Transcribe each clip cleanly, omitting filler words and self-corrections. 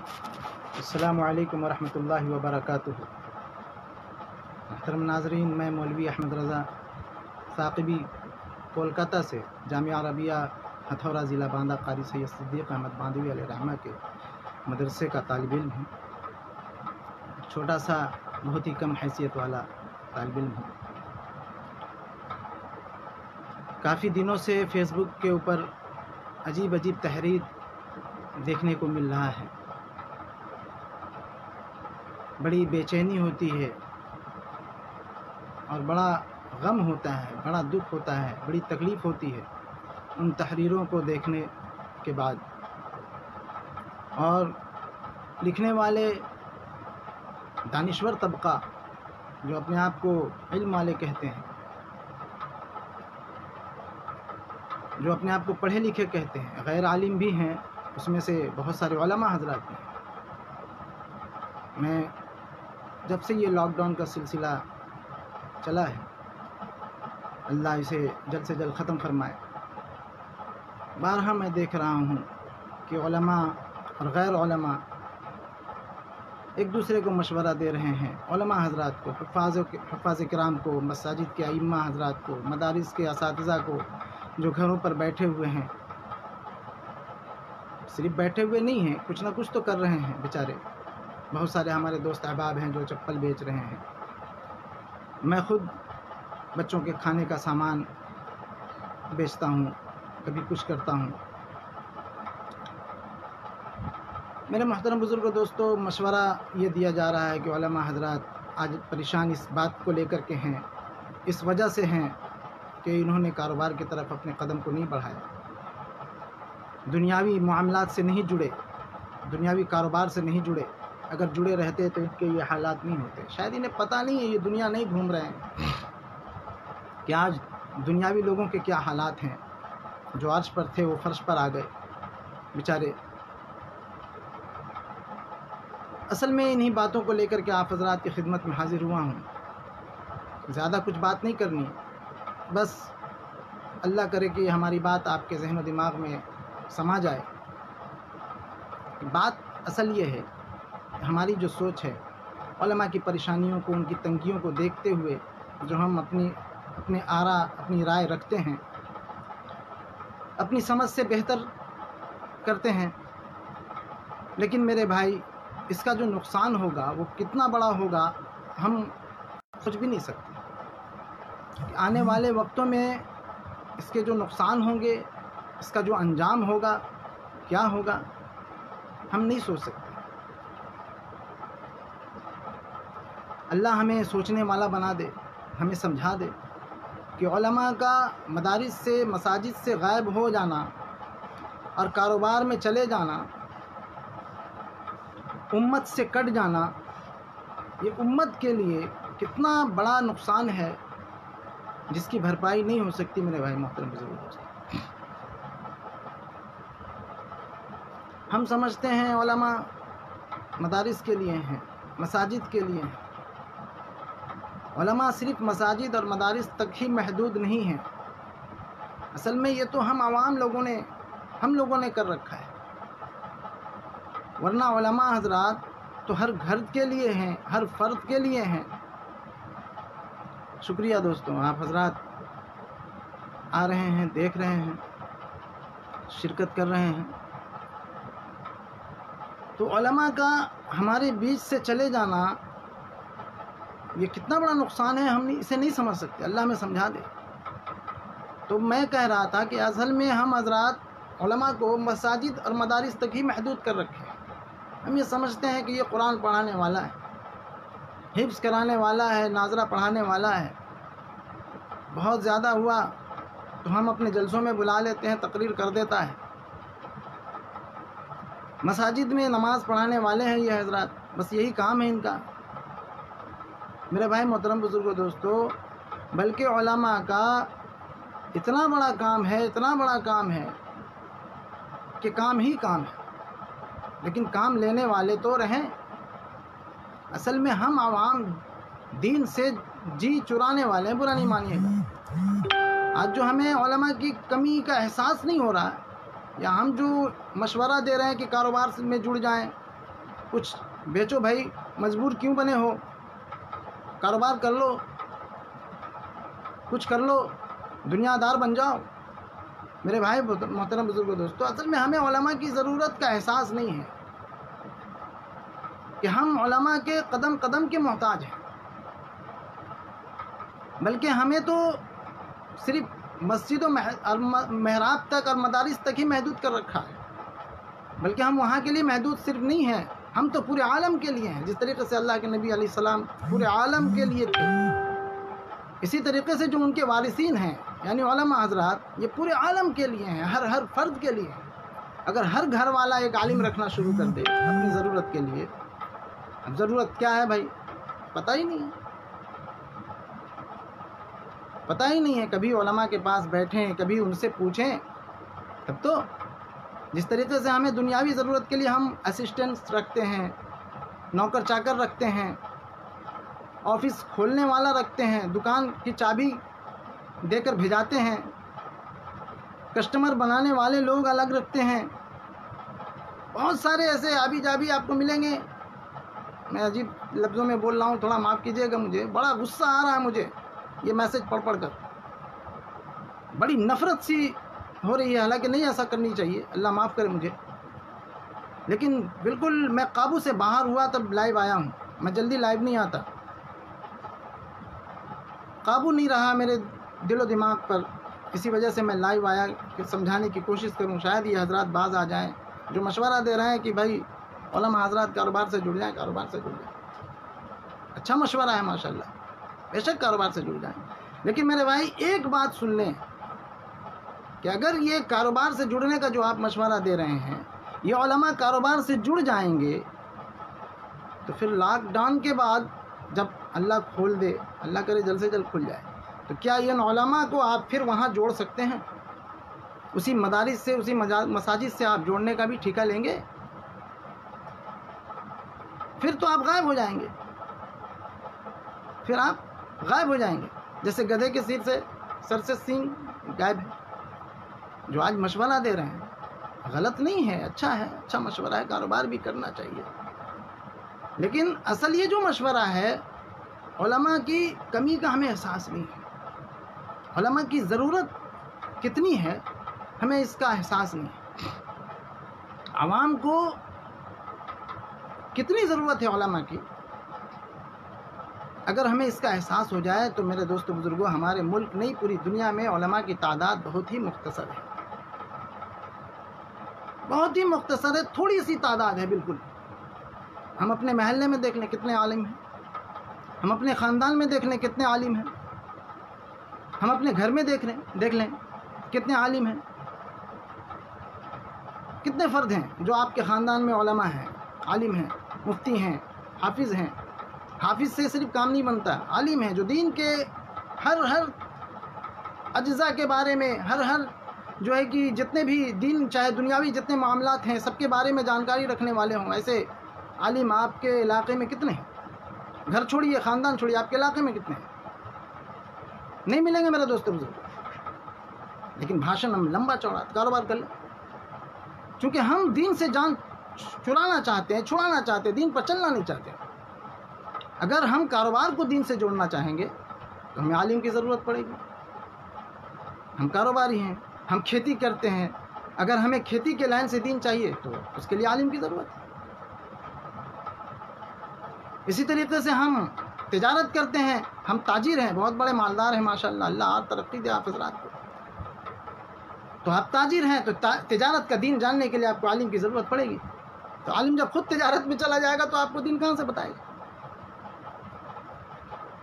السلام علیکم ورحمۃ اللہ وبرکاتہ۔ محترم ناظرین، میں مولوی احمد رضا ثاقبی کولکاتہ سے جامعہ عربیہ ہتھورا ضلع باندہ قاری سید صدیق احمد باندھوی علیہ رحمہ کے مدرسے کا طالب علم ہوں۔ چھوٹا سا بہت ہی کم حیثیت والا طالب علم ہوں۔ کافی دنوں سے فیس بک کے اوپر عجیب تحریر دیکھنے کو مل رہا ہے۔ بڑی بے چینی ہوتی ہے اور بڑا غم ہوتا ہے، بڑا دکھ ہوتا ہے، بڑی تکلیف ہوتی ہے ان تحریروں کو دیکھنے کے بعد۔ اور لکھنے والے دانشور طبقہ جو اپنے آپ کو علم والے کہتے ہیں، جو اپنے آپ کو پڑھے لکھے کہتے ہیں، غیر عالم بھی ہیں، اس میں سے بہت سارے علماء حضرات بھی ہیں۔ میں جب سے یہ لاک ڈاؤن کا سلسلہ چلا ہے، اللہ اسے جلد سے جلد ختم فرمائے، بارہا میں دیکھ رہا ہوں کہ علماء اور غیر علماء ایک دوسرے کو مشورہ دے رہے ہیں۔ علماء حضرات کو، حفاظ کرام کو، مساجد کے ائمہ حضرات کو، مدارس کے اساتذہ کو، جو گھروں پر بیٹھے ہوئے ہیں، صرف بیٹھے ہوئے نہیں ہیں، کچھ نہ کچھ تو کر رہے ہیں بیچارے۔ بہت سارے ہمارے دوست احباب ہیں جو چپل بیچ رہے ہیں۔ میں خود بچوں کے کھانے کا سامان بیچتا ہوں، کبھی کچھ کرتا ہوں۔ میرے محترم بزرگ دوستو، مشورہ یہ دیا جا رہا ہے کہ علماء حضرات آج پریشان اس بات کو لے کر کے ہیں، اس وجہ سے ہیں کہ انہوں نے کاروبار کی طرف اپنے قدم کو نہیں بڑھایا، دنیاوی معاملات سے نہیں جڑے، دنیاوی کاروبار سے نہیں جڑے۔ اگر جڑے رہتے تو ان کے یہ حالات نہیں ہوتے۔ شاید انہیں پتہ نہیں ہے، یہ دنیا نہیں گھوم رہے ہیں کہ آج دنیاوی لوگوں کے کیا حالات ہیں۔ جو عرش پر تھے وہ فرش پر آ گئے بیچارے۔ اصل میں انہی باتوں کو لے کر کے آپ حضرات کی خدمت میں حاضر ہوا ہوں۔ زیادہ کچھ بات نہیں کرنی، بس اللہ کرے کہ ہماری بات آپ کے ذہن و دماغ میں سما جائے۔ بات اصل یہ ہے، ہماری جو سوچ ہے، علماء کی پریشانیوں کو، ان کی تنگیوں کو دیکھتے ہوئے جو ہم اپنے آراء، اپنی رائے رکھتے ہیں، اپنی سمجھ سے بہتر کرتے ہیں، لیکن میرے بھائی اس کا جو نقصان ہوگا وہ کتنا بڑا ہوگا ہم سوچ بھی نہیں سکتے۔ آنے والے وقتوں میں اس کے جو نقصان ہوں گے، اس کا جو انجام ہوگا، کیا ہوگا، ہم نہیں سوچ سکتے۔ اللہ ہمیں سوچنے والا بنا دے، ہمیں سمجھا دے کہ علماء کا مدارس سے، مساجد سے غائب ہو جانا اور کاروبار میں چلے جانا، امت سے کٹ جانا، یہ امت کے لیے کتنا بڑا نقصان ہے جس کی بھرپائی نہیں ہو سکتی میرے بھائی محترم بزرگ۔ ہم سمجھتے ہیں علماء مدارس کے لیے ہیں، مساجد کے لیے ہیں۔ علماء صرف مساجد اور مدارس تک ہی محدود نہیں ہیں، اصل میں یہ تو ہم عوام لوگوں نے، ہم لوگوں نے کر رکھا ہے، ورنہ علماء حضرات تو ہر گھر کے لیے ہیں، ہر فرد کے لیے ہیں۔ شکریہ دوستوں، آپ حضرات آ رہے ہیں، دیکھ رہے ہیں، شرکت کر رہے ہیں۔ تو علماء کا ہمارے بیچ سے چلے جانا یہ کتنا بڑا نقصان ہے، ہم اسے نہیں سمجھ سکتے، اللہ ہمیں سمجھا دے۔ تو میں کہہ رہا تھا کہ اصل میں ہم حضرات علماء کو مساجد اور مدارس تک ہی محدود کر رکھے ہیں۔ ہم یہ سمجھتے ہیں کہ یہ قرآن پڑھانے والا ہے، حفظ کرانے والا ہے، ناظرہ پڑھانے والا ہے، بہت زیادہ ہوا تو ہم اپنے جلسوں میں بلا لیتے ہیں، تقریر کر دیتا ہے۔ مساجد میں نماز پڑھانے والے ہیں یہ حضرات، بس یہی کام ہے ان کا۔ میرے بھائی محترم بزرگوں دوستو، بلکہ علماء کا اتنا بڑا کام ہے، اتنا بڑا کام ہے کہ کام ہی کام ہے، لیکن کام لینے والے تو رہیں۔ اصل میں ہم عوام دین سے جی چرانے والے ہیں، برا نہیں مانیے گا۔ آج جو ہمیں علماء کی کمی کا احساس نہیں ہو رہا ہے، یا ہم جو مشورہ دے رہے ہیں کہ کاروبار میں جڑ جائیں، کچھ بیچو بھائی، مجبور کیوں بنے ہو، کاروبار کر لو، کچھ کر لو، دنیا دار بن جاؤ۔ میرے بھائی محترم بزرگوں دوستو، اصل میں ہمیں علماء کی ضرورت کا احساس نہیں ہے کہ ہم علماء کے قدم قدم کے محتاج ہیں، بلکہ ہمیں تو صرف مسجد و محراب تک اور مدارس تک ہی محدود کر رکھا ہے، بلکہ ہم وہاں کے لیے محدود صرف نہیں ہیں، ہم تو پورے عالم کے لیے ہیں۔ جس طریقے سے اللہ کے نبی علیہ السلام پورے عالم کے لیے تھے، اسی طریقے سے جو ان کے وارثین ہیں یعنی علماء حضرات، یہ پورے عالم کے لیے ہیں، ہر فرد کے لیے ہیں۔ اگر ہر گھر والا ایک عالم رکھنا شروع کر دے اپنی ضرورت کے لیے، اب ضرورت کیا ہے بھائی پتہ ہی نہیں ہے، پتہ ہی نہیں ہے۔ کبھی علماء کے پاس بیٹھیں، کبھی ان سے پوچھیں، تب تو جس طریقے سے ہمیں دنیاوی ضرورت کے لیے ہم اسسٹنٹس رکھتے ہیں، نوکر چاکر رکھتے ہیں، آفس کھولنے والا رکھتے ہیں، دکان کی چابی دے کر بھیجاتے ہیں، کسٹمر بنانے والے لوگ الگ رکھتے ہیں، بہت سارے ایسے آبی جابی آپ کو ملیں گے۔ میں عجیب لفظوں میں بول رہا ہوں، تھوڑا معاف کیجیے گا، مجھے بڑا غصہ آ رہا ہے مجھے یہ میسج پڑھ کر، بڑی نفرت سی ہو رہی ہے، حالانکہ نہیں ایسا کرنی چاہیے، اللہ معاف کرے مجھے، لیکن بالکل میں قابو سے باہر ہوا تب لائیو آیا ہوں، میں جلدی لائیو نہیں آتا، قابو نہیں رہا میرے دل و دماغ پر، اسی وجہ سے میں لائیو آیا کہ سمجھانے کی کوشش کروں، شاید یہ حضرات باز آ جائیں جو مشورہ دے رہے ہیں کہ بھائی علماء حضرات کاروبار سے جڑ جائیں، کاروبار سے جڑ جائیں۔ اچھا مشورہ ہے ماشاءاللہ، بے شک کاروبار سے جڑ جائیں، لیکن میرے بھائی ایک بات سن لیں کہ اگر یہ کاروبار سے جڑنے کا جو آپ مشورہ دے رہے ہیں، یہ علماء کاروبار سے جڑ جائیں گے تو پھر لاک ڈاؤن کے بعد جب اللہ کھول دے، اللہ کرے جلد سے جلد کھل جائے، تو کیا ان علماء کو آپ پھر وہاں جوڑ سکتے ہیں؟ اسی مدارس سے، اسی مساجد سے آپ جوڑنے کا بھی ٹھیکہ لیں گے؟ پھر تو آپ غائب ہو جائیں گے، پھر آپ غائب ہو جائیں گے، جیسے گدھے کے سر سے سینگ غائب ہے۔ جو آج مشورہ دے رہے ہیں غلط نہیں ہے، اچھا ہے، اچھا مشورہ ہے، کاروبار بھی کرنا چاہیے، لیکن اصل یہ جو مشورہ ہے علماء کی کمی کا ہمیں احساس نہیں ہے، علماء کی ضرورت کتنی ہے ہمیں اس کا احساس نہیں ہے، عوام کو کتنی ضرورت ہے علماء کی، اگر ہمیں اس کا احساس ہو جائے تو میرے دوست بزرگوں، ہمارے ملک نہیں پوری دنیا میں علماء کی تعداد بہت ہی مختصر ہے، بہت ہی مختصر ہے، تھوڑی سی تعداد ہے بالکل۔ ہم اپنے محلے میں دیکھ لیں کتنے عالم ہیں، ہم اپنے خاندان میں دیکھ لیں کتنے عالم ہیں، ہم اپنے گھر میں دیکھ لیں کتنے عالم ہیں، کتنے فرد ہیں جو آپ کے خاندان میں علماء ہیں، عالم ہیں، مفتی ہیں، حافظ ہیں۔ حافظ سے صرف کام نہیں بنتا، عالم ہیں جو دین کے ہر اجزاء کے بارے میں، ہر جو ہے کہ جتنے بھی دین چاہے دنیاوی جتنے معاملات ہیں سب کے بارے میں جانکاری رکھنے والے ہوں، ایسے عالم آپ کے علاقے میں کتنے ہیں؟ گھر چھوڑیے، خاندان چھوڑیے، آپ کے علاقے میں کتنے ہیں؟ نہیں ملیں گے میرے دوست بزرگ، لیکن بھاشن ہم لمبا چوڑا کاروبار کر لیں، چونکہ ہم دین سے جان چھڑانا چاہتے ہیں، دین پر چلنا نہیں چاہتے۔ اگر ہم کاروبار کو دین سے جوڑنا چاہیں گے تو ہمیں عالم کی ضرورت پڑے گی، ہم کاروباری ہیں، ہم کھیتی کرتے ہیں، اگر ہمیں کھیتی کے لائن سے دین چاہیے تو اس کے لیے عالم کی ضرورت ہے۔ اسی طریقے سے ہم تجارت کرتے ہیں، ہم تاجر ہیں، بہت بڑے مالدار ہیں ماشاءاللہ، اللہ اور ترقی دے آپ حضرات کو، تو آپ تاجر ہیں تو تجارت کا دین جاننے کے لیے آپ کو عالم کی ضرورت پڑے گی، تو عالم جب خود تجارت میں چلا جائے گا تو آپ کو دین کہاں سے بتائے گا؟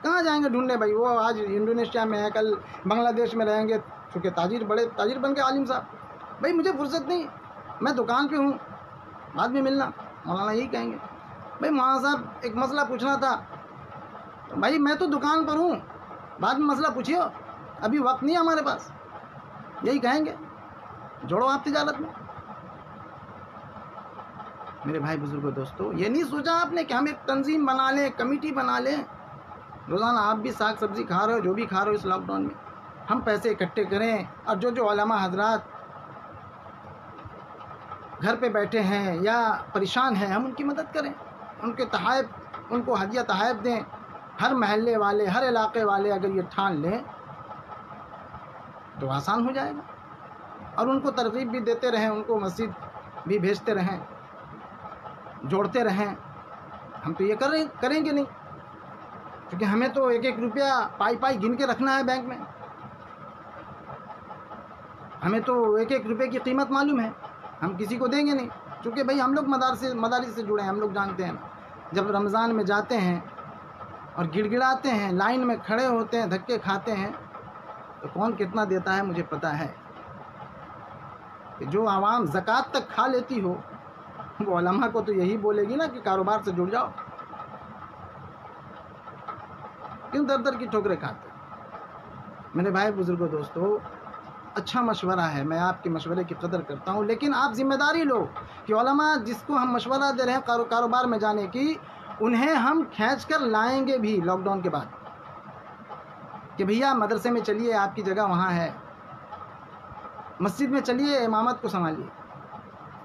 کہاں جائیں گے ڈھونڈنے بھائی؟ وہ آج انڈونیشیا میں ہے، کل بنگلہ دیش میں رہیں گے، چونکہ بڑے تاجر بن کے عالم صاحب، بھائی مجھے فرصت نہیں، میں دکان پہ ہوں، بعد میں ملنا، مولانا یہی کہیں گے، بھائی مولانا صاحب ایک مسئلہ پوچھنا تھا، بھائی میں تو دکان پر ہوں، بعد میں مسئلہ پوچھیے، ابھی وقت نہیں ہے ہمارے پاس، یہی کہیں گے۔ جوڑو آپ تجارت میں۔ میرے بھائی بزرگوں دوستو، یہ نہیں سوچا آپ نے کہ ہم ایک تنظیم بنا لیں، کمیٹی بنا لیں، روزانہ آپ بھی ساگ سبزی کھا رہے ہو، جو بھی کھا رہے ہو اس لاک ڈاؤن میں، ہم پیسے اکٹھے کریں اور جو علماء حضرات گھر پہ بیٹھے ہیں یا پریشان ہیں، ہم ان کی مدد کریں، ان کے تحائف، ان کو ہدیہ تحائف دیں. ہر محلے والے، ہر علاقے والے اگر یہ ٹھان لیں تو آسان ہو جائے گا. اور ان کو ترغیب بھی دیتے رہیں، ان کو مسجد بھی بھیجتے رہیں، جوڑتے رہیں. ہم تو یہ کریں گے نہیں، کیونکہ ہمیں تو ایک ایک روپیہ پائی پائی گن کے رکھنا ہے بینک میں. ہمیں تو ایک ایک روپے کی قیمت معلوم ہے، ہم کسی کو دیں گے نہیں. چونکہ بھائی ہم لوگ مدارس سے جڑے ہیں، ہم لوگ جانتے ہیں جب رمضان میں جاتے ہیں اور گڑ گڑاتے ہیں، لائن میں کھڑے ہوتے ہیں، دھکے کھاتے ہیں، تو کون کتنا دیتا ہے مجھے پتہ ہے. کہ جو عوام زکوٰۃ تک کھا لیتی ہو وہ علماء کو تو یہی بولے گی نا کہ کاروبار سے جڑ جاؤ. کیوں در در کی ٹھوکریں کھاتے؟ میرے بھائی بزرگوں دوستو، اچھا مشورہ ہے، میں آپ کے مشورے کی قدر کرتا ہوں، لیکن آپ ذمہ داری لو کہ علماء جس کو ہم مشورہ دے رہے ہیں کاروبار میں جانے کی، انہیں ہم کھینچ کر لائیں گے بھی لاک ڈاؤن کے بعد کہ بھیا مدرسے میں چلیے، آپ کی جگہ وہاں ہے، مسجد میں چلیے، امامت کو سنبھالیے،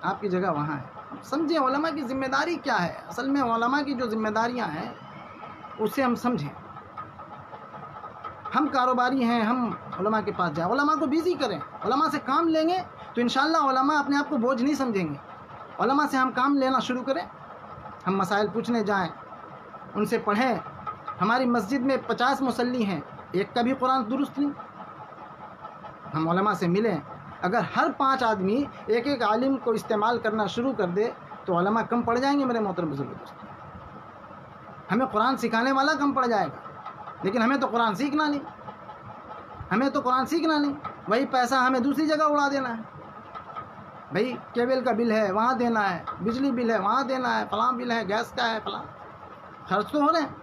آپ کی جگہ وہاں ہے. سمجھیں علماء کی ذمہ داری کیا ہے. اصل میں علماء کی جو ذمہ داریاں ہیں اسے ہم سمجھیں. ہم کاروباری ہیں، ہم علماء کے پاس جائیں، علماء کو بیزی کریں، علماء سے کام لیں گے تو انشاءاللہ علماء اپنے آپ کو بوجھ نہیں سمجھیں گے. علماء سے ہم کام لینا شروع کریں، ہم مسائل پوچھنے جائیں، ان سے پڑھیں. ہماری مسجد میں 50 مصلی ہیں، ایک کا بھی قرآن درست نہیں. ہم علماء سے ملیں. اگر ہر 5 آدمی ایک ایک عالم کو استعمال کرنا شروع کر دے تو علماء کم پڑ جائیں گے. میرے محترم بزرگ دوست، ہمیں قرآن سکھانے والا کم پڑ جائے گا، لیکن ہمیں تو قرآن سیکھنا نہیں. وہی پیسہ ہمیں دوسری جگہ اڑا دینا ہے. بھائی کیبل کا بل ہے وہاں دینا ہے، بجلی بل ہے وہاں دینا ہے، فلاں بل ہے، گیس کا ہے، فلاں خرچ تو ہو رہے ہیں.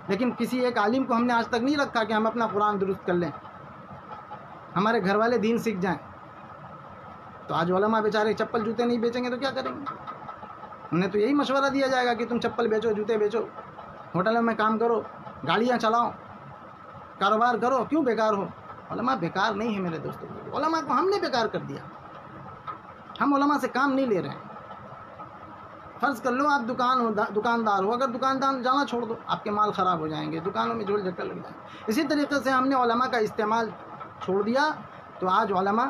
لیکن کسی ایک عالم کو ہم نے آج تک نہیں رکھا کہ ہم اپنا قرآن درست کر لیں، ہمارے گھر والے دین سیکھ جائیں. تو آج علماء بیچارے چپل جوتے نہیں بیچیں گے تو کیا کریں گے؟ انہیں تو یہی مشورہ دیا جائے گا کہ تم چپل بیچو، جوتے بیچو، ہوٹلوں میں کام کرو، گاڑیاں چلاؤ، کاروبار کرو. کیوں بیکار ہو؟ علماء بیکار نہیں ہے میرے دوستوں. علماء کو ہم نے بیکار کر دیا. ہم علماء سے کام نہیں لے رہے ہیں. فرض کر لو آپ دکاندار ہو، اگر دکاندار جانا چھوڑ دو، آپ کے مال خراب ہو جائیں گے، دکانوں میں جھول جھکڑ لگ جائیں گے. اسی طریقے سے ہم نے علماء کا استعمال چھوڑ دیا تو آج علماء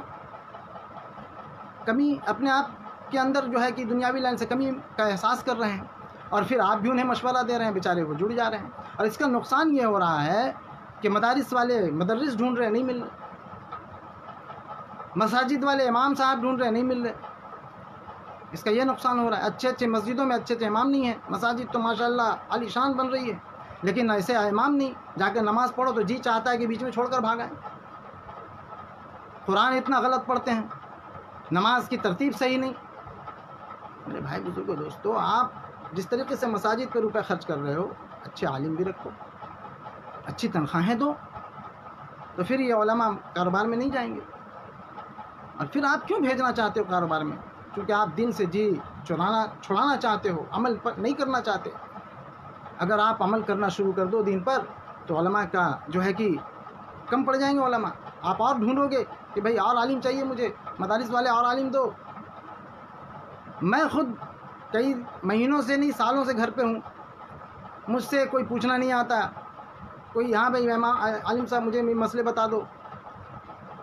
کمی اپنے آپ کے اندر جو ہے کہ دنیاوی لائن سے کمی کا احساس کر رہے ہیں، اور پھر آپ بھی انہیں مشورہ دے رہے ہیں، بیچارے وہ جڑ جا رہے ہیں. اور اس کا نقصان یہ ہو رہا ہے کہ مدارس والے مدرس ڈھونڈ رہے نہیں مل رہے، مساجد والے امام صاحب ڈھونڈ رہے نہیں مل رہے. اس کا یہ نقصان ہو رہا ہے. اچھے مسجدوں میں اچھے امام نہیں ہیں. مساجد تو ماشاءاللہ عالی شان بن رہی ہے، لیکن ایسے امام نہیں. جا کے نماز پڑھو تو جی چاہتا ہے کہ بیچ میں چھوڑ کر بھاگائیں. قرآن اتنا غلط پڑھتے ہیں، نماز کی ترتیب صحیح نہیں. میرے بھائی بزرگوں دوستو، آپ جس طریقے سے مساجد پہ روپے خرچ کر رہے ہو، اچھے عالم بھی رکھو، اچھی تنخواہیں دو، تو پھر یہ علماء کاروبار میں نہیں جائیں گے. اور پھر آپ کیوں بھیجنا چاہتے ہو کاروبار میں؟ کیونکہ آپ دین سے جی چھڑانا چاہتے ہو، عمل پر نہیں کرنا چاہتے. اگر آپ عمل کرنا شروع کر دو دین پر تو علماء کا جو ہے کہ کم پڑ جائیں گے علماء. آپ اور ڈھونڈو گے کہ بھائی اور عالم چاہیے مجھے، مدارس والے اور عالم دو. میں خود کئی مہینوں سے نہیں سالوں سے گھر پہ ہوں، مجھ سے کوئی پوچھنا نہیں آتا، کوئی ہاں بھائی عالم صاحب مجھے مسئلے بتا دو.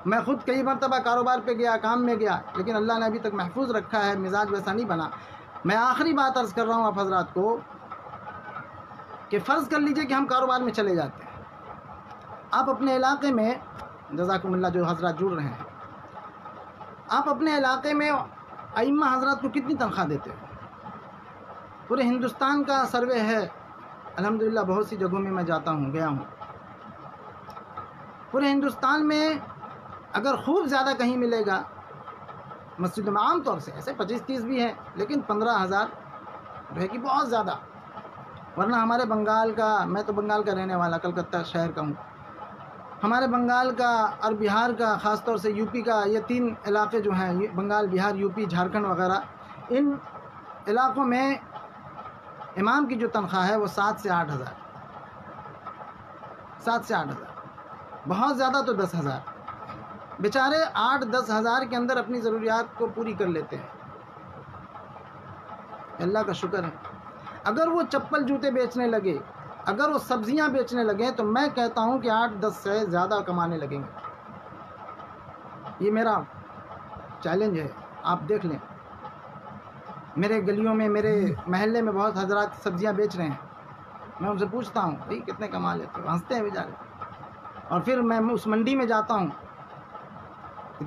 میں خود کئی مرتبہ کاروبار پہ گیا، کام میں گیا، لیکن اللہ نے ابھی تک محفوظ رکھا ہے، مزاج ویسا نہیں بنا. میں آخری بات عرض کر رہا ہوں آپ حضرات کو کہ فرض کر لیجئے کہ ہم کاروبار میں چلے جاتے ہیں. آپ اپنے علاقے میں، جزاکم اللہ جو حضرات جڑ رہے ہیں، آپ اپنے علاقے میں ائمہ حضرات کو کتنی تنخواہ دیتے ہو؟ پورے ہندوستان کا سروے ہے، الحمدللہ بہت سی جگہوں میں میں جاتا ہوں، گیا ہوں. پورے ہندوستان میں اگر خوب زیادہ کہیں ملے گا، مسجدوں میں عام طور سے ایسے 25-30 بھی ہیں، لیکن 15,000 جو ہے کہ بہت زیادہ. ورنہ ہمارے بنگال کا، میں تو بنگال کا رہنے والا، کلکتہ شہر کا ہوں، ہمارے بنگال کا اور بہار کا، خاص طور سے یو پی کا، یہ 3 علاقے جو ہیں، بنگال، بہار، یو پی، جھارکھنڈ وغیرہ، ان علاقوں میں امام کی جو تنخواہ ہے وہ 7 سے 8 ہزار، 7 سے 8 ہزار، بہت زیادہ تو 10 ہزار. بیچارے 8-10 ہزار کے اندر اپنی ضروریات کو پوری کر لیتے ہیں. اللہ کا شکر ہے. اگر وہ چپل جوتے بیچنے لگے، اگر وہ سبزیاں بیچنے لگیں، تو میں کہتا ہوں کہ 8-10 سے زیادہ کمانے لگیں گے. یہ میرا چیلنج ہے، آپ دیکھ لیں. میرے گلیوں میں، میرے محلے میں بہت حضرات سبزیاں بیچ رہے ہیں. میں ان سے پوچھتا ہوں بھائی کتنے کما لیتے ہو؟ ہنستے ہیں بیچارے. اور پھر میں اس منڈی میں جاتا ہوں،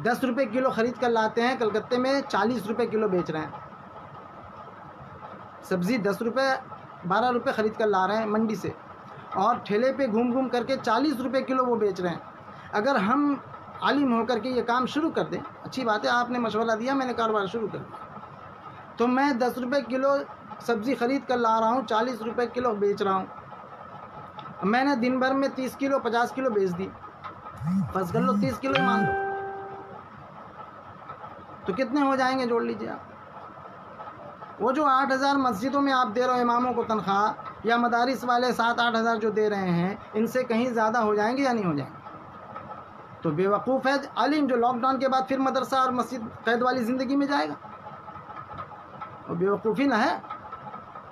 10 روپے کلو خرید کر لاتے ہیں، کلکتے میں 40 روپے کلو بیچ رہے ہیں. سبزی 10 روپے 12 روپے خرید کر لا رہے ہیں منڈی سے، اور ٹھیلے پہ گھوم گھوم کر کے 40 روپے کلو وہ بیچ رہے ہیں. اگر ہم عالم ہو کر کے یہ کام شروع کر دیں، اچھی بات ہے، آپ نے مشورہ دیا، میں نے کاروبار شروع کر دیا، تو میں 10 روپے کلو سبزی خرید کر لا رہا ہوں، 40 روپے کلو بیچ رہا ہوں. میں نے دن بھر میں 30 کلو 50 کلو بیچ دی، فرض کر لو 30 کلو ہی مان لو، تو کتنے ہو جائیں گے؟ جوڑ لیجیے آپ. وہ جو 8,000 مسجدوں میں آپ دے رہے ہو اماموں کو تنخواہ، یا مدارس والے 7-8 ہزار جو دے رہے ہیں، ان سے کہیں زیادہ ہو جائیں گے یا نہیں ہو جائیں گے؟ تو بے وقوف ہے عالم جو لاک ڈاؤن کے بعد پھر مدرسہ اور مسجد قید والی زندگی میں جائے گا. وہ بے وقوفی نہ ہے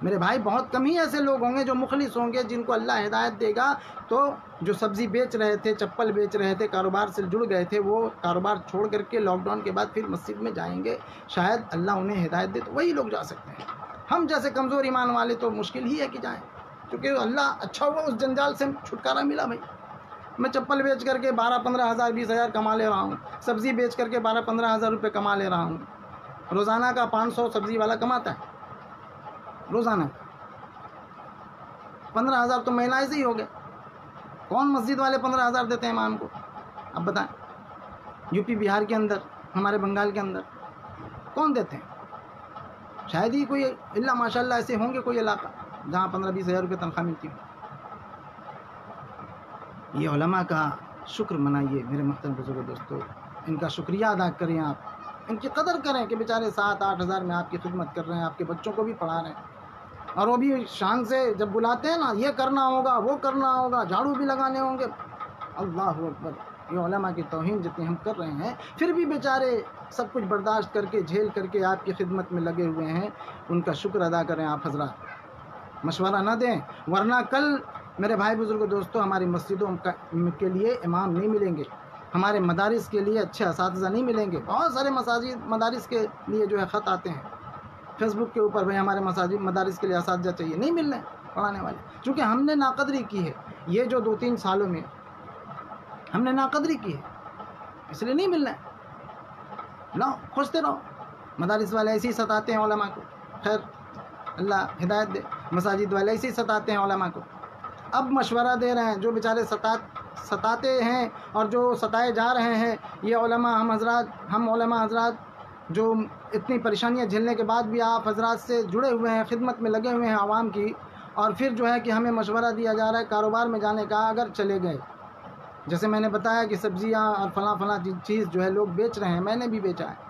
میرے بھائی. بہت کم ہی ایسے لوگ ہوں گے جو مخلص ہوں گے، جن کو اللہ ہدایت دے گا. تو جو سبزی بیچ رہے تھے، چپل بیچ رہے تھے، کاروبار سے جڑ گئے تھے، وہ کاروبار چھوڑ کر کے لاک ڈاؤن کے بعد پھر مسجد میں جائیں گے. شاید اللہ انہیں ہدایت دے تو وہی لوگ جا سکتے ہیں. ہم جیسے کمزور ایمان والے تو مشکل ہی ہے کہ جائیں، کیونکہ اللہ اچھا ہوا اس جنجال سے چھٹکارا ملا. بھائی میں چپل بیچ کر کے 12-15 ہزار 20 ہزار کما لے رہا ہوں، سبزی بیچ کر کے 12-15 ہزار روپے کما لے رہا ہوں. روزانہ کا 500 سبزی والا کماتا ہے روزانہ. 15 ہزار تو مہیلا سے ہی ہو گئے. کون مسجد والے 15 ہزار دیتے ہیں امام کو؟ اب بتائیں. یو پی بہار کے اندر، ہمارے بنگال کے اندر کون دیتے ہیں؟ شاید ہی کوئی، اللہ ماشاء اللہ ایسے ہوں گے کوئی علاقہ جہاں 15-20 ہزار روپے تنخواہ ملتی ہو. یہ علماء کا شکر منائیے میرے محترم بزرگ دوستو. ان کا شکریہ ادا کریں، آپ ان کی قدر کریں کہ بیچارے 7-8 ہزار میں آپ کی خدمت کر رہے ہیں، آپ کے بچوں کو بھی پڑھا رہے ہیں. اور وہ بھی شان سے جب بلاتے ہیں نا، یہ کرنا ہوگا، وہ کرنا ہوگا، جھاڑو بھی لگانے ہوں گے. اللہ اکبر. یہ علماء کی توہین جتنی ہم کر رہے ہیں، پھر بھی بیچارے سب کچھ برداشت کر کے جھیل کر کے آپ کی خدمت میں لگے ہوئے ہیں. ان کا شکر ادا کریں آپ حضرات. مشورہ نہ دیں، ورنہ کل میرے بھائی بزرگ دوستوں ہماری مسجدوں کے لیے امام نہیں ملیں گے، ہمارے مدارس کے لیے اچھے اساتذہ نہیں ملیں گے. بہت سارے مدارس کے لیے جو ہے خط آتے ہیں فیس بک کے اوپر، بھائی ہمارے مدارس کے لیے اساتذہ چاہیے. نہیں مل رہے پڑھانے والے، چونکہ ہم نے ناقدری کی ہے. یہ جو 2-3 سالوں میں ہم نے ناقدری کی ہے، اس لیے نہیں مل رہے. لاؤ خوشتے رہو. مدارس والے ایسے ہی ستاتے ہیں علماء کو، خیر اللہ ہدایت دے. مساجد والے ایسے ہی ستاتے ہیں علماء کو. اب مشورہ دے رہے ہیں جو بیچارے ستاتے ہیں اور جو ستائے جا رہے ہیں، یہ ہم علماء حضرات جو اتنی پریشانیاں جھیلنے کے بعد بھی آپ حضرات سے جڑے ہوئے ہیں، خدمت میں لگے ہوئے ہیں عوام کی. اور پھر جو ہے کہ ہمیں مشورہ دیا جا رہا ہے کاروبار میں جانے کا. اگر چلے گئے، جیسے میں نے بتایا کہ سبزیاں اور فلاں چیز جو ہے لوگ بیچ رہے ہیں، میں نے بھی بیچا ہے.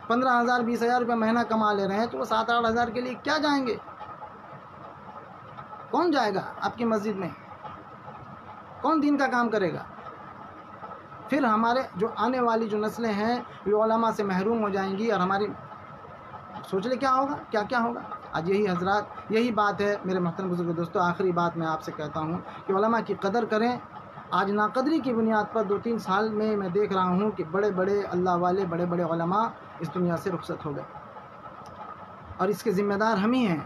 15,000 20,000 روپے مہینہ کما لے رہے ہیں، تو وہ 7-8 ہزار کے لیے کیا جائیں گے؟ کون جائے گا آپ کی مسجد میں؟ کون دین کا کام کرے گا؟ پھر ہمارے جو آنے والی جو نسلیں ہیں وہ علماء سے محروم ہو جائیں گی. اور ہماری سوچ لے کیا ہوگا، کیا ہوگا. آج یہی حضرات، یہی بات ہے میرے محترم بزرگ دوستو. آخری بات میں آپ سے کہتا ہوں کہ علماء کی قدر کریں. آج ناقدری کی بنیاد پر 2-3 سال میں دیکھ رہا ہوں کہ بڑے بڑے اللہ والے، بڑے بڑے علماء اس دنیا سے رخصت ہو گئے، اور اس کے ذمہ دار ہم ہی ہیں.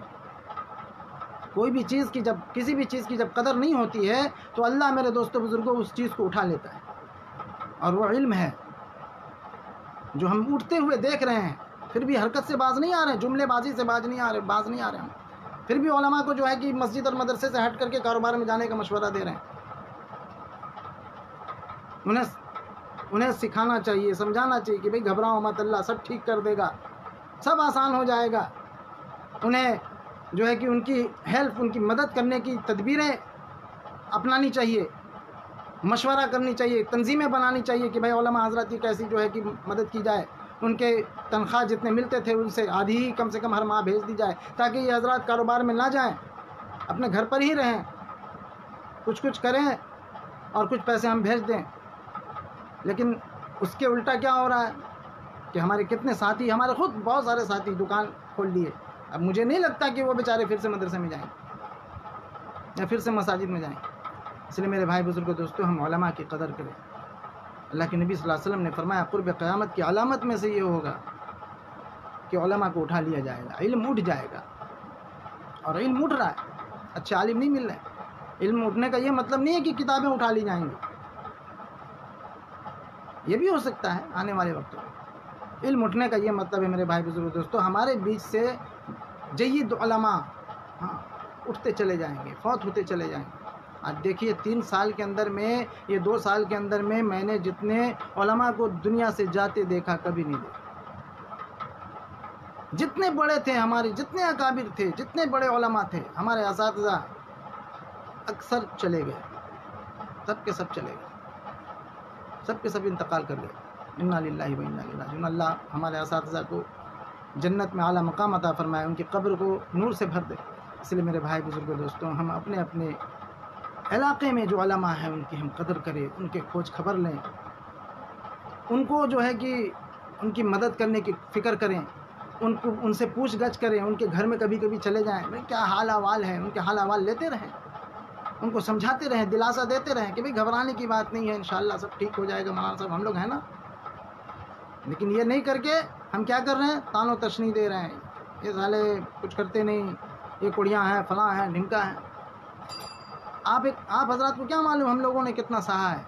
کوئی بھی چیز کی کسی بھی چیز کی جب قدر نہیں ہوتی ہے تو اللہ میرے دوستوں بزرگوں اس چیز کو اٹھا لیتا ہے. اور وہ علم ہے جو ہم اٹھتے ہوئے دیکھ رہے ہیں، پھر بھی حرکت سے باز نہیں آ رہے ہیں، جملے بازی سے باز نہیں آ رہے ہم. پھر بھی علماء کو جو ہے کہ مسجد اور مدرسے سے ہٹ کر کے کاروبار میں جانے کا مشورہ دے رہے ہیں. انہیں سکھانا چاہیے، سمجھانا چاہیے کہ بھئی گھبراؤ مت، اللہ سب ٹھیک کر دے گا، سب آسان ہو جائے گا. انہیں جو ہے کہ ان کی ہیلپ، ان کی مدد کرنے کی تدبیریں اپنانی چاہیے، مشورہ کرنی چاہیے، تنظیمیں بنانی چاہیے کہ بھائی علماء حضرات کی کیسی جو ہے کہ مدد کی جائے. ان کے تنخواہ جتنے ملتے تھے ان سے آدھی ہی کم سے کم ہر ماہ بھیج دی جائے، تاکہ یہ حضرات کاروبار میں نہ جائیں، اپنے گھر پر ہی رہیں، کچھ کریں اور کچھ پیسے ہم بھیج دیں. لیکن اس کے الٹا کیا ہو رہا ہے کہ ہمارے کتنے ساتھی، ہمارے خود بہت سارے ساتھی دکان کھول لیے، اب مجھے نہیں لگتا کہ وہ بیچارے پھر سے مدرسے میں جائیں یا پھر سے مساجد میں جائیں. اس لیے میرے بھائی بزرگوں دوستو، ہم علماء کی قدر کریں. اللہ کے نبی صلی اللہ علیہ وسلم نے فرمایا قرب قیامت کی علامت میں سے یہ ہوگا کہ علماء کو اٹھا لیا جائے گا، علم اٹھ جائے گا. اور علم اٹھ رہا ہے، اچھے عالم نہیں مل رہے. علم اٹھنے کا یہ مطلب نہیں ہے کہ کتابیں اٹھا لی جائیں گی، یہ بھی ہو سکتا ہے آنے والے وقت میں. علم اٹھنے کا یہ مطلب ہے میرے بھائی بزرگ دوستو، ہمارے بیچ سے جید علماء اٹھتے چلے جائیں گے، فوت ہوتے چلے جائیں گے. آج دیکھیے 3 سال کے اندر میں، یہ 2 سال کے اندر میں نے جتنے علماء کو دنیا سے جاتے دیکھا کبھی نہیں دیکھا. جتنے بڑے تھے ہمارے، جتنے اکابر تھے، جتنے بڑے علماء تھے ہمارے اساتذہ، اکثر چلے گئے، سب کے سب چلے گئے، سب کے سب انتقال کر گئے. انا للہ و انا الیہ راجعون. اللہ ہمارے اساتذہ کو جنت میں اعلیٰ مقام عطا فرمائے، ان کی قبر کو نور سے بھر دے. اس لیے میرے بھائی بزرگوں دوستوں، ہم اپنے اپنے علاقے میں جو علماء ہیں ان کی ہم قدر کریں، ان کے کھوج خبر لیں، ان کو جو ہے کہ ان کی مدد کرنے کی فکر کریں، ان سے پوچھ گچھ کریں، ان کے گھر میں کبھی کبھی چلے جائیں، بھائی کیا حال احوال ہے، ان کے حال احوال لیتے رہیں، ان کو سمجھاتے رہیں، دلاسا دیتے رہیں کہ بھائی گھبرانے کی بات نہیں ہے، انشاءاللہ سب ٹھیک ہو جائے گا، مولانا صاحب ہم لوگ ہیں نا. لیکن یہ نہیں کر کے ہم کیا کر رہے ہیں، تان و تشنیع دے رہے ہیں، یہ سالے کچھ کرتے نہیں، یہ کڑیاں ہیں، فلاں ہیں، ڈھمکا ہیں. آپ حضرات کو کیا معلوم ہم لوگوں نے کتنا سہا ہے،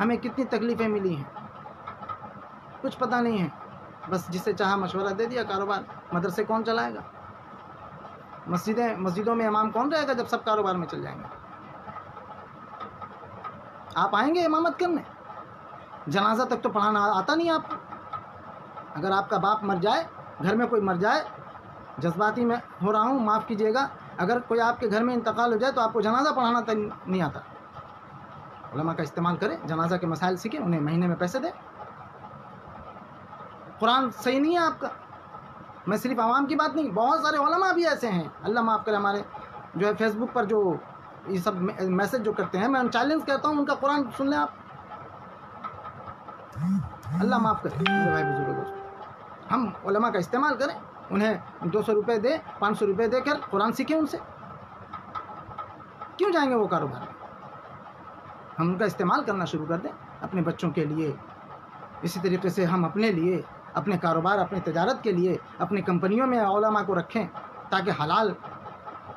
ہمیں کتنی تکلیفیں ملی ہیں، کچھ پتہ نہیں ہے. بس جسے چاہا مشورہ دے دیا، کاروبار. مدرسے کون چلائے گا؟ مسجدوں میں امام کون رہے گا جب سب کاروبار میں چل جائیں گے؟ آپ آئیں گے امامت کرنے؟ جنازہ تک تو پڑھانا آتا نہیں آپ کو. اگر آپ کا باپ مر جائے، گھر میں کوئی مر جائے، جذباتی میں ہو رہا ہوں معاف کیجیے گا، اگر کوئی آپ کے گھر میں انتقال ہو جائے تو آپ کو جنازہ پڑھانا نہیں آتا. علماء کا استعمال کریں، جنازہ کے مسائل سیکھیں، انہیں مہینے میں پیسے دیں. قرآن صحیح نہیں ہے آپ کا، میں صرف عوام کی بات نہیں، بہت سارے علماء بھی ایسے ہیں، اللہ معاف کرے، ہمارے جو ہے فیس بک پر جو یہ سب میسج جو کرتے ہیں، میں ان چیلنج کرتا ہوں، ان کا قرآن سن لیں آپ. اللہ معاف کرے میرے بھائی بزرگوں دوستوں، ہم علماء کا استعمال کریں، انہیں 200 روپے دیں، 500 روپے دے کر قرآن سیکھیں ان سے. کیوں جائیں گے وہ کاروبار میں؟ ہم ان کا استعمال کرنا شروع کر دیں اپنے بچوں کے لیے. اسی طریقے سے ہم اپنے لیے، اپنے کاروبار، اپنے تجارت کے لیے اپنی کمپنیوں میں علماء کو رکھیں تاکہ حلال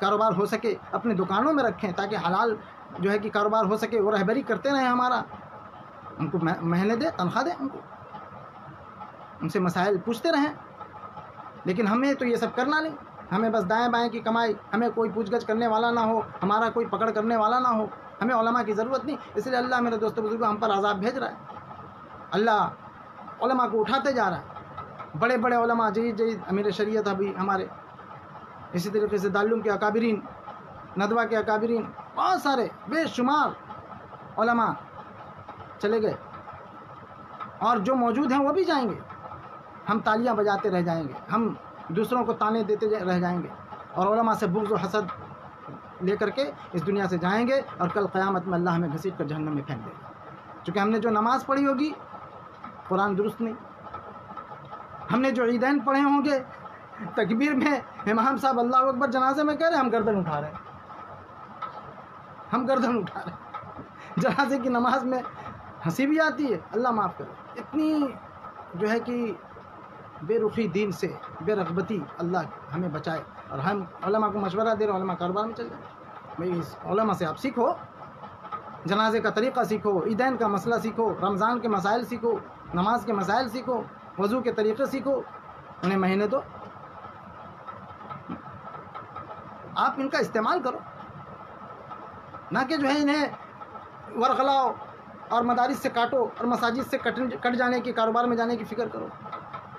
کاروبار ہو سکے، اپنے دکانوں میں رکھیں تاکہ حلال جو ہے کہ کاروبار ہو سکے. وہ رہبری کرتے رہیں ہمارا، ان کو مہینے دیں، تنخواہ دیں ان کو، ان سے مسائل پوچھتے رہیں. لیکن ہمیں تو یہ سب کرنا نہیں، ہمیں بس دائیں بائیں کی کمائی، ہمیں کوئی پوچھ گچھ کرنے والا نہ ہو، ہمارا کوئی پکڑ کرنے والا نہ ہو، ہمیں علماء کی ضرورت نہیں. اس لیے اللہ میرے دوستوں بزرگوں ہم پر عذاب بھیج رہا ہے. اللہ علماء کو اٹھاتے جا رہا ہے. بڑے بڑے علماء، جید امیر شریعت ابھی ہمارے، اسی طریقے سے دارالعلوم کے اکابرین، ندوہ کے اکابرین، بہت سارے بے شمار علماء چلے گئے، اور جو موجود ہیں وہ بھی جائیں گے. ہم تالیاں بجاتے رہ جائیں گے، ہم دوسروں کو تانے دیتے رہ جائیں گے، اور علماء سے بغض و حسد لے کر کے اس دنیا سے جائیں گے، اور کل قیامت میں اللہ ہمیں گھسیٹ کر جہنم میں پھینک دے گا. چونکہ ہم نے جو نماز پڑھی ہوگی قرآن درست نہیں، ہم نے جو عیدین پڑھے ہوں گے تکبیر میں امام صاحب اللہ اکبر جنازے میں کہہ رہے ہیں، ہم گردن اٹھا رہے ہیں، ہم گردن اٹھا رہے ہیں. جنازے کی نماز میں ہنسی بھی آتی ہے، اللہ معاف کرے. اتنی جو ہے کہ بے رخی دین سے، بے رغبتی، اللہ ہمیں بچائے. اور ہم علماء کو مشورہ دے رہے ہیں، علماء کاروبار میں چل جائیں. بھائی اس علماء سے آپ سیکھو، جنازے کا طریقہ سیکھو، عیدین کا مسئلہ سیکھو، رمضان کے مسائل سیکھو، نماز کے مسائل سیکھو، وضو کے طریقے سیکھو، انہیں مہینے دو، آپ ان کا استعمال کرو، نہ کہ جو ہے انہیں ورغلاؤ اور مدارس سے کاٹو اور مساجد سے کٹ جانے کی، کاروبار میں جانے کی فکر کرو،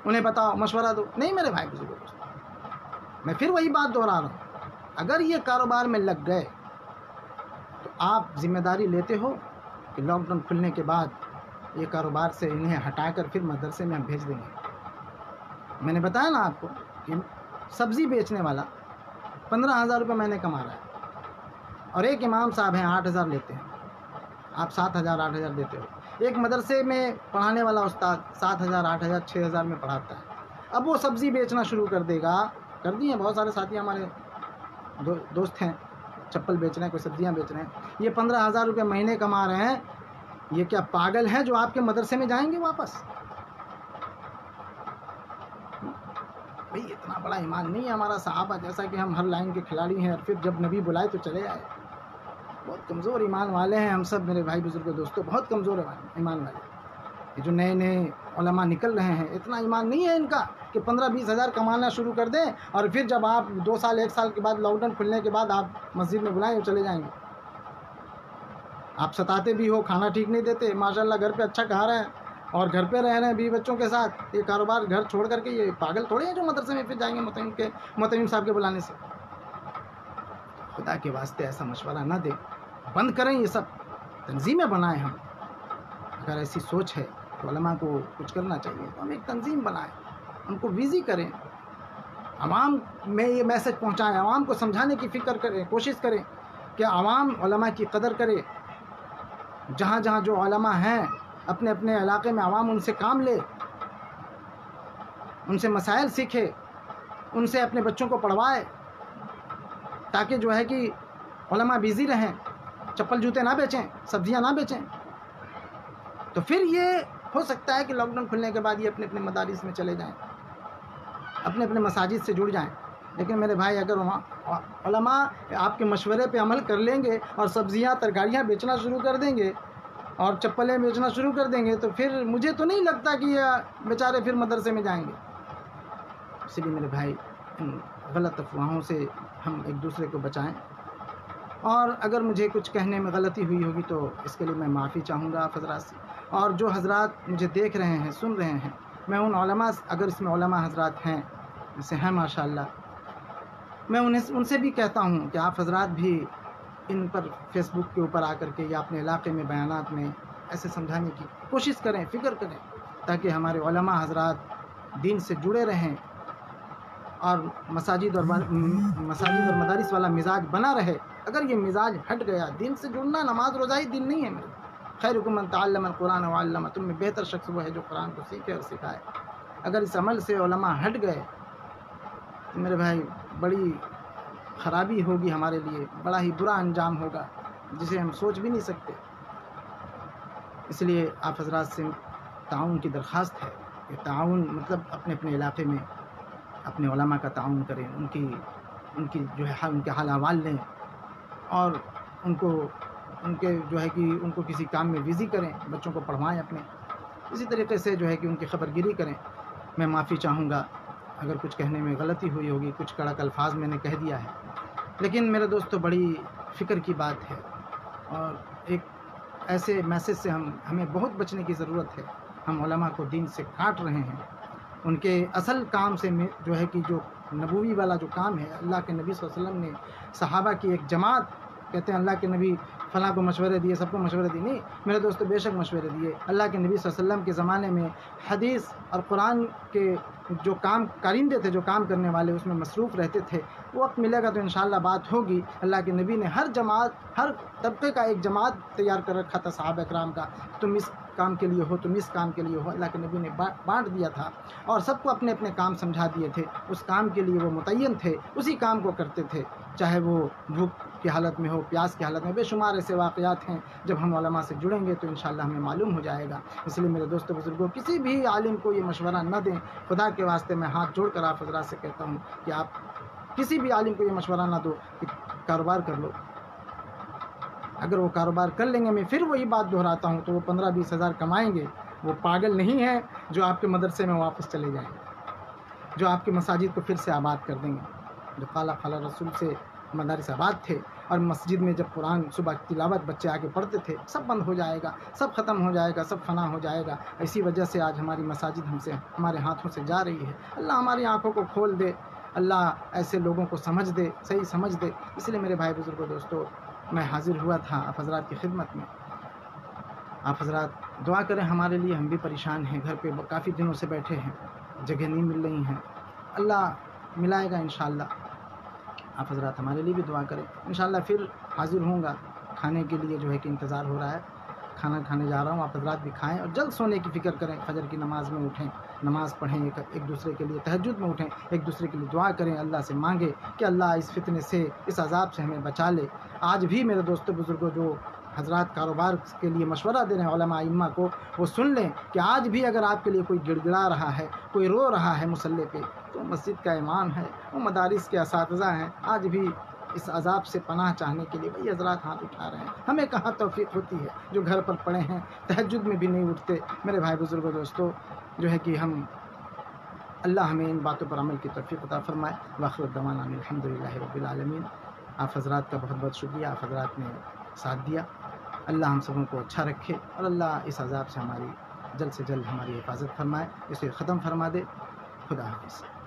انہیں بتاؤ، مشورہ دو. نہیں میرے بھائی بزرگوں، میں پھر وہی بات دہرا رہا ہوں، اگر یہ کاروبار میں لگ گئے تو آپ ذمہ داری لیتے ہو کہ لاک ڈاؤن کھلنے کے بعد یہ کاروبار سے انہیں ہٹا کر پھر مدرسے میں ہم بھیج دیں گے. میں نے بتایا نا آپ کو کہ سبزی بیچنے والا 15,000 روپے مہینے کما رہا ہے، اور ایک امام صاحب ہیں 8,000 لیتے ہیں، آپ 7,000 8,000 دیتے ہو. ایک مدرسے میں پڑھانے والا استاد 7,000 8,000 6,000 میں پڑھاتا ہے. اب وہ سبزی بیچنا شروع کر دے گا کر دی ہیں بہت سارے ساتھی ہمارے دوست ہیں، چپل بیچ رہے ہیں، کوئی سبزیاں بیچ رہے ہیں، یہ 15,000 روپے مہینے کما رہے ہیں، یہ کیا پاگل ہیں جو آپ کے مدرسے میں جائیں گے واپس؟ بھئی اتنا بڑا ایمان نہیں ہے ہمارا صحابہ جیسا کہ ہم ہر لائن کے کھلاڑی ہیں اور پھر جب نبی بلائے تو چلے آئے۔ بہت کمزور ایمان والے ہیں ہم سب، میرے بھائی بزرگ دوستوں، بہت کمزور ایمان والے۔ یہ جو نئے نئے علماء نکل رہے ہیں، اتنا ایمان نہیں ہے ان کا کہ 15-20 ہزار کمانا شروع کر دیں اور پھر جب آپ 2 سال 1 سال کے بعد لاک ڈاؤن کھلنے کے بعد آپ مسجد میں بلائیں اور چلے جائیں گے۔ آپ ستاتے بھی ہو، کھانا ٹھیک نہیں دیتے، ماشاءاللہ گھر پہ اچھا کھا رہے ہیں اور گھر پہ رہ رہے ہیں بیوی بچوں کے ساتھ، یہ کاروبار گھر چھوڑ کر کے، یہ پاگل تھوڑے ہیں جو مدرسے میں پھر جائیں گے متعین صاحب کے بلانے سے۔ خدا کے واسطے ایسا مشورہ نہ دیں، بند کریں یہ سب، تنظیمیں بنائیں ہم۔ اگر ایسی سوچ ہے تو علماء کو کچھ کرنا چاہیے تو ہم ایک تنظیم بنائیں، ان کو بزی کریں، عوام میں یہ میسج پہنچائیں، عوام کو سمجھانے کی فکر کریں، کوشش کریں کہ عوام علماء کی قدر کرے۔ جہاں جہاں جو علماء ہیں اپنے اپنے علاقے میں عوام ان سے کام لے، ان سے مسائل سیکھے، ان سے اپنے بچوں کو پڑھوائے، تاکہ جو ہے کہ علماء بزی رہیں، چپل جوتے نہ بیچیں، سبزیاں نہ بیچیں۔ تو پھر یہ ہو سکتا ہے کہ لاک ڈاؤن کھلنے کے بعد یہ اپنے اپنے مدارس میں چلے جائیں، اپنے اپنے مساجد سے جڑ جائیں۔ لیکن میرے بھائی اگر علماء آپ کے مشورے پہ عمل کر لیں گے اور سبزیاں ترکاریاں بیچنا شروع کر دیں گے اور چپلیں بیچنا شروع کر دیں گے تو پھر مجھے تو نہیں لگتا کہ یہ بیچارے پھر مدرسے میں جائیں گے۔ اس لیے میرے بھائی ان غلط افواہوں سے ہم ایک دوسرے کو بچائیں، اور اگر مجھے کچھ کہنے میں غلطی ہوئی ہوگی تو اس کے لیے میں معافی چاہوں گا آپ حضرات سے۔ اور جو حضرات مجھے دیکھ رہے ہیں، سن رہے ہیں، میں ان علماء، اگر اس میں علماء حضرات ہیں جیسے ہیں ماشاءاللہ، میں ان سے بھی کہتا ہوں کہ آپ حضرات بھی ان پر فیس بک کے اوپر آ کر کے یا اپنے علاقے میں بیانات میں ایسے سمجھانے کی کوشش کریں، فکر کریں، تاکہ ہمارے علماء حضرات دین سے جڑے رہیں اور مساجد اور مدارس والا مزاج بنا رہے۔ اگر یہ مزاج ہٹ گیا، دین سے جڑنا، نماز روزہ ہی دین نہیں ہے میرے۔ خیرکم من تعلم القرآن وعلمہ، تم میں بہتر شخص وہ ہے جو قرآن کو سیکھے اور سکھائے۔ اگر اس عمل سے علماء ہٹ گئے تو میرے بھائی بڑی خرابی ہوگی ہمارے لیے، بڑا ہی برا انجام ہوگا جسے ہم سوچ بھی نہیں سکتے۔ اس لیے آپ حضرات سے تعاون کی درخواست ہے کہ تعاون مطلب اپنے اپنے علاقے میں اپنے علماء کا تعاون کریں، ان کی جو ہے ان کے حال احوال لیں اور ان کے جو ہے کہ ان کو کسی کام میں بزی کریں، بچوں کو پڑھوائیں اپنے، اسی طریقے سے جو ہے کہ ان کی خبر گیری کریں۔ میں معافی چاہوں گا اگر کچھ کہنے میں غلطی ہوئی ہوگی، کچھ کڑک الفاظ میں نے کہہ دیا ہے، لیکن میرے دوستو بڑی فکر کی بات ہے اور ایک ایسے میسج سے ہمیں بہت بچنے کی ضرورت ہے۔ ہم علماء کو دین سے کاٹ رہے ہیں، ان کے اصل کام سے جو ہے کہ جو نبوی والا جو کام ہے، اللہ کے نبی صلی اللہ علیہ وسلم نے صحابہ کی ایک جماعت، کہتے ہیں اللہ کے نبی فلاں کو مشورے دیے، سب کو مشورے دیے، نہیں میرے دوستو، بے شک مشورے دیے۔ اللہ کے نبی صلی اللہ علیہ وسلم کے زمانے میں حدیث اور قرآن کے جو کام کارندے تھے، جو کام کرنے والے اس میں مصروف رہتے تھے۔ وقت ملے گا تو انشاءاللہ بات ہوگی۔ اللہ کے نبی نے ہر جماعت، ہر طبقے کا ایک جماعت تیار کر رکھا تھا صحابہ اکرام کا، تم اس کام کے لیے ہو، تم اس کام کے لیے ہو۔ اللہ کے نبی نے بانٹ دیا تھا اور سب کو اپنے اپنے کام سمجھا دیے تھے، اس کام کے لیے وہ متعین تھے، اسی کام کو کرتے تھے، چاہے وہ بھوک کی حالت میں ہو، پیاس کی حالت میں۔ بے شمار ایسے واقعات ہیں، جب ہم علماء سے جڑیں گے تو انشاءاللہ ہمیں معلوم ہو جائے گا۔ اس لیے میرے دوستو بزرگوں، کسی بھی عالم کو یہ مشورہ نہ دیں، خدا کے واسطے میں ہاتھ جوڑ کر آپ حضرات سے کہتا ہوں کہ آپ کسی بھی عالم کو یہ مشورہ نہ دو کہ کاروبار کر لو۔ اگر وہ کاروبار کر لیں گے، میں پھر وہی بات دہراتا ہوں، تو وہ 15-20 ہزار کمائیں گے، وہ پاگل نہیں ہیں جو آپ کے مدرسے میں واپس چلے جائیں گے، جو آپ کی مساجد کو پھر سے آباد کر دیں گے۔ جو قال رسول سے مدارس آباد تھے اور مسجد میں جب قرآن صبح تلاوت بچے آگے پڑھتے تھے، سب بند ہو جائے گا، سب ختم ہو جائے گا، سب فنا ہو جائے گا۔ اسی وجہ سے آج ہماری مساجد ہمارے ہاتھوں سے جا رہی ہے۔ اللہ ہماری آنکھوں کو کھول دے، اللہ ایسے لوگوں کو سمجھ دے، صحیح سمجھ دے۔ اس لیے میرے بھائی بزرگوں دوستو، میں حاضر ہوا تھا آپ حضرات کی خدمت میں۔ آپ حضرات دعا کریں ہمارے لیے، ہم بھی پریشان ہیں، گھر پہ کافی دنوں سے بیٹھے ہیں، جگہ نہیں مل رہی ہیں، اللہ ملائے گا انشاءاللہ۔ آپ حضرات ہمارے لیے بھی دعا کریں، انشاءاللہ پھر حاضر ہوں گا۔ کھانے کے لیے جو ہے کہ انتظار ہو رہا ہے، کھانا کھانے جا رہا ہوں، آپ حضرات بھی کھائیں اور جلد سونے کی فکر کریں، فجر کی نماز میں اٹھیں۔ نماز پڑھیں، ایک دوسرے کے لیے تہجد میں اٹھیں، ایک دوسرے کے لیے دعا کریں، اللہ سے مانگیں کہ اللہ اس فتنے سے، اس عذاب سے ہمیں بچا لے۔ آج بھی میرے دوستوں بزرگوں جو حضرات کاروبار کے لیے مشورہ دے رہے ہیں علماء ائمہ کو، وہ سن لیں کہ آج بھی اگر آپ کے لیے کوئی گڑ گڑا رہا ہے، کوئی رو رہا ہے مصلی پہ، تو مسجد کا امام ہے، وہ مدارس کے اساتذہ ہیں، آج بھی اس عذاب سے پناہ چاہنے کے لیے وہی حضرات ہاتھ اٹھا رہے ہیں۔ ہمیں کہاں توفیق ہوتی ہے جو گھر پر پڑے ہیں، تہجد میں بھی نہیں اٹھتے۔ میرے بھائی بزرگوں دوستو، جو ہے کہ اللہ ہمیں ان باتوں پر عمل کی توفیق عطا فرمائے۔ وآخر دعوانا الحمدللہ رب العالمین۔ آپ حضرات کا بہت بہت شکریہ، آپ حضرات نے ساتھ دیا۔ اللہ ہم سبوں کو اچھا رکھے اور اللہ اس عذاب سے ہماری جلد سے جلد ہماری حفاظت فرمائے، اسے ختم فرما دے۔ خدا حافظ۔